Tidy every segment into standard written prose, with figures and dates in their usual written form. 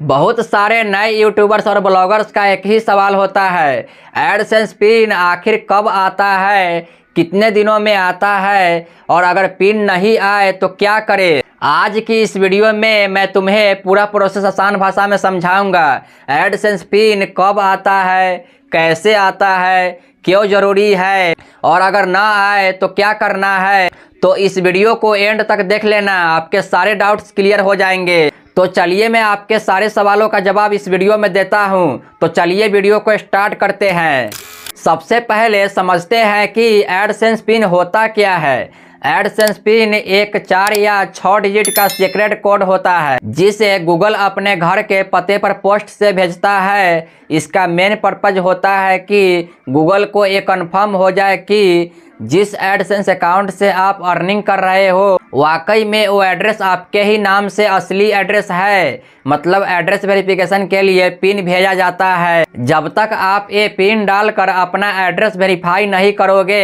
बहुत सारे नए यूट्यूबर्स और ब्लॉगर्स का एक ही सवाल होता है, एडसेंस पिन आखिर कब आता है, कितने दिनों में आता है और अगर पिन नहीं आए तो क्या करें। आज की इस वीडियो में मैं तुम्हें पूरा प्रोसेस आसान भाषा में समझाऊंगा। एडसेंस पिन कब आता है, कैसे आता है, क्यों ज़रूरी है और अगर ना आए तो क्या करना है। तो इस वीडियो को एंड तक देख लेना, आपके सारे डाउट्स क्लियर हो जाएंगे। तो चलिए मैं आपके सारे सवालों का जवाब इस वीडियो में देता हूं। तो चलिए वीडियो को स्टार्ट करते हैं। सबसे पहले समझते हैं कि एडसेंस पिन होता क्या है। एडसेंस पिन एक 4 या 6 डिजिट का सीक्रेट कोड होता है जिसे गूगल अपने घर के पते पर पोस्ट से भेजता है। इसका मेन पर्पज होता है कि गूगल को ये कंफर्म हो जाए कि जिस एडसेंस अकाउंट से आप अर्निंग कर रहे हो वाकई में वो एड्रेस आपके ही नाम से असली एड्रेस है। मतलब एड्रेस वेरिफिकेशन के लिए पिन भेजा जाता है। जब तक आप ये पिन डालकर अपना एड्रेस वेरीफाई नहीं करोगे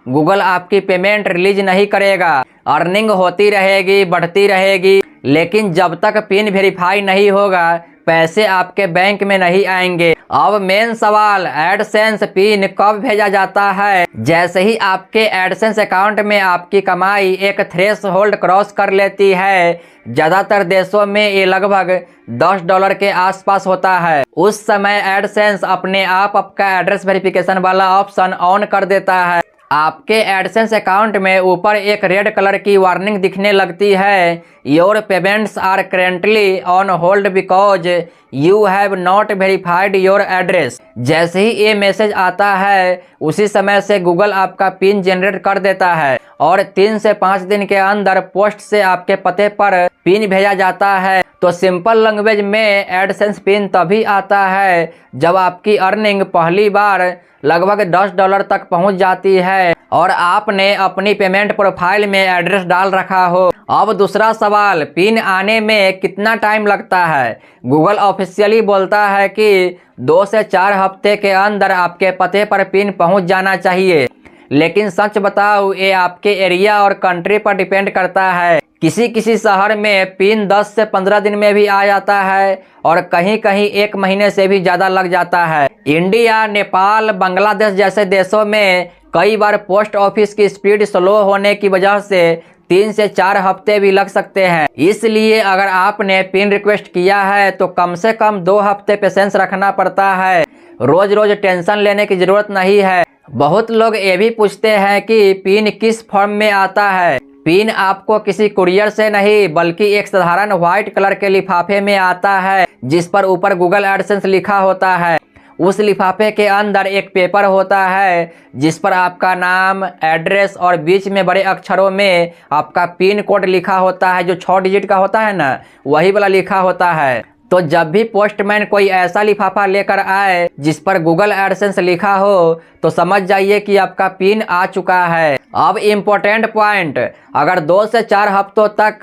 गूगल आपकी पेमेंट रिलीज नहीं करेगा। अर्निंग होती रहेगी, बढ़ती रहेगी, लेकिन जब तक पिन वेरीफाई नहीं होगा पैसे आपके बैंक में नहीं आएंगे। अब मेन सवाल, एडसेंस पिन कब भेजा जाता है। जैसे ही आपके एडसेंस अकाउंट में आपकी कमाई एक थ्रेशहोल्ड क्रॉस कर लेती है, ज़्यादातर देशों में ये लगभग $10 के आसपास होता है, उस समय एडसेंस अपने आप आपका एड्रेस वेरिफिकेशन वाला ऑप्शन ऑन कर देता है। आपके एडसेंस अकाउंट में ऊपर एक रेड कलर की वार्निंग दिखने लगती है, your payments are currently on hold because you have not verified your address. जैसे ही ये मैसेज आता है उसी समय से गूगल आपका पिन जनरेट कर देता है और 3 से 5 दिन के अंदर पोस्ट से आपके पते पर पिन भेजा जाता है। तो सिंपल लैंग्वेज में एडसेंस पिन तभी आता है जब आपकी अर्निंग पहली बार लगभग $10 तक पहुंच जाती है और आपने अपनी पेमेंट प्रोफाइल में एड्रेस डाल रखा हो। अब दूसरा सवाल, पिन आने में कितना टाइम लगता है। गूगल ऑफिशियली बोलता है कि 2 से 4 हफ्ते के अंदर आपके पते पर पिन पहुंच जाना चाहिए, लेकिन सच बताओ ये आपके एरिया और कंट्री पर डिपेंड करता है। किसी किसी शहर में पिन 10 से 15 दिन में भी आ जाता है और कहीं कहीं 1 महीने से भी ज़्यादा लग जाता है। इंडिया, नेपाल, बांग्लादेश जैसे देशों में कई बार पोस्ट ऑफिस की स्पीड स्लो होने की वजह से 3 से 4 हफ्ते भी लग सकते हैं। इसलिए अगर आपने पिन रिक्वेस्ट किया है तो कम से कम 2 हफ्ते पेशेंस रखना पड़ता है। रोज रोज टेंशन लेने की जरूरत नहीं है। बहुत लोग ये भी पूछते हैं कि पिन किस फॉर्म में आता है। पिन आपको किसी कुरियर से नहीं बल्कि एक साधारण व्हाइट कलर के लिफाफे में आता है जिस पर ऊपर गूगल एडसेंस लिखा होता है। उस लिफाफे के अंदर एक पेपर होता है जिस पर आपका नाम, एड्रेस और बीच में बड़े अक्षरों में आपका पिन कोड लिखा होता है, जो 6 डिजिट का होता है ना, वही वाला लिखा होता है। तो जब भी पोस्टमैन कोई ऐसा लिफाफा लेकर आए जिस पर गूगल एडसेंस लिखा हो तो समझ जाइए कि आपका पिन आ चुका है। अब इम्पोर्टेंट पॉइंट, अगर 2 से 4 हफ्तों तक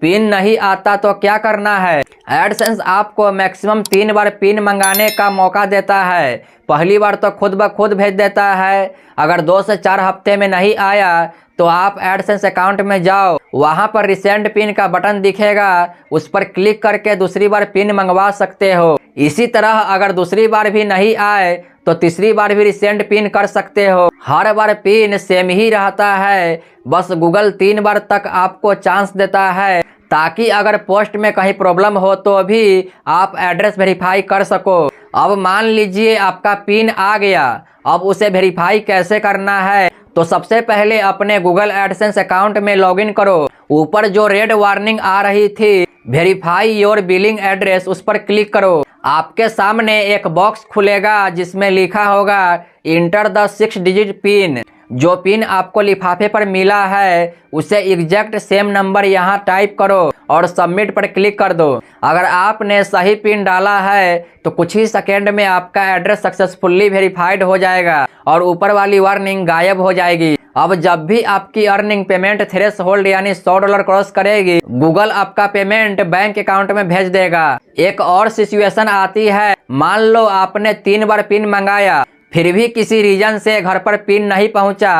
पिन नहीं आता तो क्या करना है। एडसेंस आपको मैक्सिमम 3 बार पिन मंगाने का मौका देता है। पहली बार तो खुद ब खुद भेज देता है। अगर 2 से 4 हफ्ते में नहीं आया तो आप एडसेंस अकाउंट में जाओ, वहां पर रिसेंड पिन का बटन दिखेगा, उस पर क्लिक करके दूसरी बार पिन मंगवा सकते हो। इसी तरह अगर दूसरी बार भी नहीं आए तो तीसरी बार भी रिसेंड पिन कर सकते हो। हर बार पिन सेम ही रहता है, बस गूगल 3 बार तक आपको चांस देता है ताकि अगर पोस्ट में कहीं प्रॉब्लम हो तो भी आप एड्रेस वेरीफाई कर सको। अब मान लीजिए आपका पिन आ गया, अब उसे वेरीफाई कैसे करना है। तो सबसे पहले अपने गूगल एडसेंस अकाउंट में लॉगिन करो। ऊपर जो रेड वार्निंग आ रही थी वेरीफाई योर बिलिंग एड्रेस, उस पर क्लिक करो। आपके सामने एक बॉक्स खुलेगा जिसमें लिखा होगा इंटर द 6 डिजिट पिन। जो पिन आपको लिफाफे पर मिला है उसे एग्जैक्ट सेम नंबर यहाँ टाइप करो और सबमिट पर क्लिक कर दो। अगर आपने सही पिन डाला है तो कुछ ही सेकेंड में आपका एड्रेस सक्सेसफुली वेरीफाइड हो जाएगा और ऊपर वाली वार्निंग गायब हो जाएगी। अब जब भी आपकी अर्निंग पेमेंट थ्रेशहोल्ड यानी $100 क्रॉस करेगी गूगल आपका पेमेंट बैंक अकाउंट में भेज देगा। एक और सिचुएशन आती है, मान लो आपने 3 बार पिन मंगाया फिर भी किसी रीजन से घर पर पिन नहीं पहुंचा।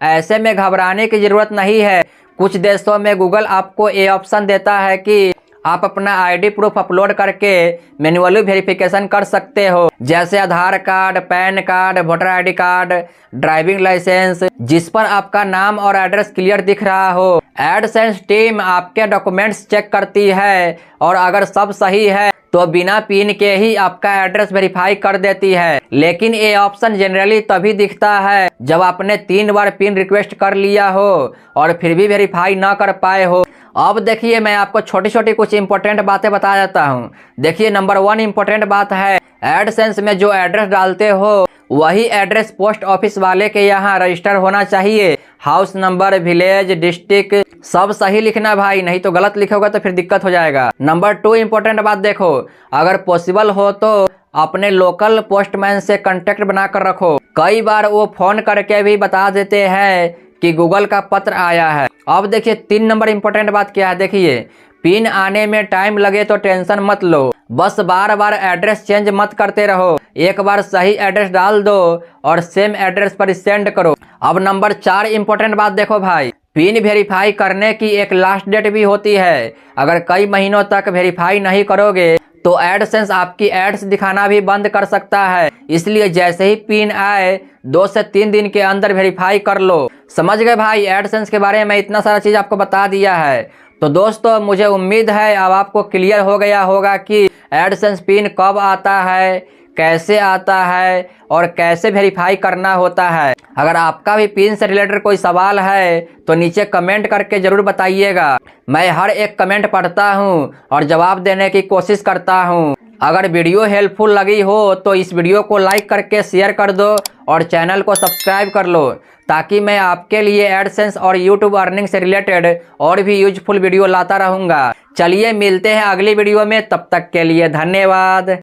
ऐसे में घबराने की जरूरत नहीं है। कुछ देशों में गूगल आपको ये ऑप्शन देता है कि आप अपना आईडी प्रूफ अपलोड करके मैन्युअली वेरिफिकेशन कर सकते हो, जैसे Aadhaar card, PAN card, voter ID card, driving licence, जिस पर आपका नाम और एड्रेस क्लियर दिख रहा हो। एडसेंस टीम आपके डॉक्यूमेंट्स चेक करती है और अगर सब सही है तो बिना पिन के ही आपका एड्रेस वेरीफाई कर देती है। लेकिन ये ऑप्शन जनरली तभी दिखता है जब आपने 3 बार पिन रिक्वेस्ट कर लिया हो और फिर भी वेरीफाई ना कर पाए हो। अब देखिए, मैं आपको छोटी छोटी कुछ इंपॉर्टेंट बातें बता देता हूँ। देखिए, नंबर 1 इंपॉर्टेंट बात है, एडसेंस में जो एड्रेस डालते हो वही एड्रेस पोस्ट ऑफिस वाले के यहाँ रजिस्टर होना चाहिए। हाउस नंबर, विलेज, डिस्ट्रिक्ट सब सही लिखना भाई, नहीं तो गलत लिखोगे तो फिर दिक्कत हो जाएगा। नंबर 2 इंपॉर्टेंट बात देखो, अगर पॉसिबल हो तो अपने लोकल पोस्टमैन से कांटेक्ट बनाकर रखो। कई बार वो फोन करके भी बता देते हैं कि गूगल का पत्र आया है। अब देखिए 3 नंबर इंपॉर्टेंट बात क्या है। देखिए, पिन आने में टाइम लगे तो टेंशन मत लो, बस बार बार एड्रेस चेंज मत करते रहो। एक बार सही एड्रेस डाल दो और सेम एड्रेस पर सेंड करो। अब नंबर 4 इंपॉर्टेंट बात देखो भाई, पिन वेरीफाई करने की एक लास्ट डेट भी होती है। अगर कई महीनों तक वेरीफाई नहीं करोगे तो एडसेंस आपकी एड्स दिखाना भी बंद कर सकता है। इसलिए जैसे ही पिन आए 2 से 3 दिन के अंदर वेरीफाई कर लो। समझ गए भाई, एडसेंस के बारे में इतना सारा चीज आपको बता दिया है। तो दोस्तों, मुझे उम्मीद है अब आपको क्लियर हो गया होगा कि एडसेंस पिन कब आता है, कैसे आता है और कैसे वेरीफाई करना होता है। अगर आपका भी पिन से रिलेटेड कोई सवाल है तो नीचे कमेंट करके जरूर बताइएगा। मैं हर एक कमेंट पढ़ता हूं और जवाब देने की कोशिश करता हूं। अगर वीडियो हेल्पफुल लगी हो तो इस वीडियो को लाइक करके शेयर कर दो और चैनल को सब्सक्राइब कर लो, ताकि मैं आपके लिए एडसेंस और यूट्यूब अर्निंग से रिलेटेड और भी यूजफुल वीडियो लाता रहूँगा। चलिए मिलते हैं अगली वीडियो में, तब तक के लिए धन्यवाद।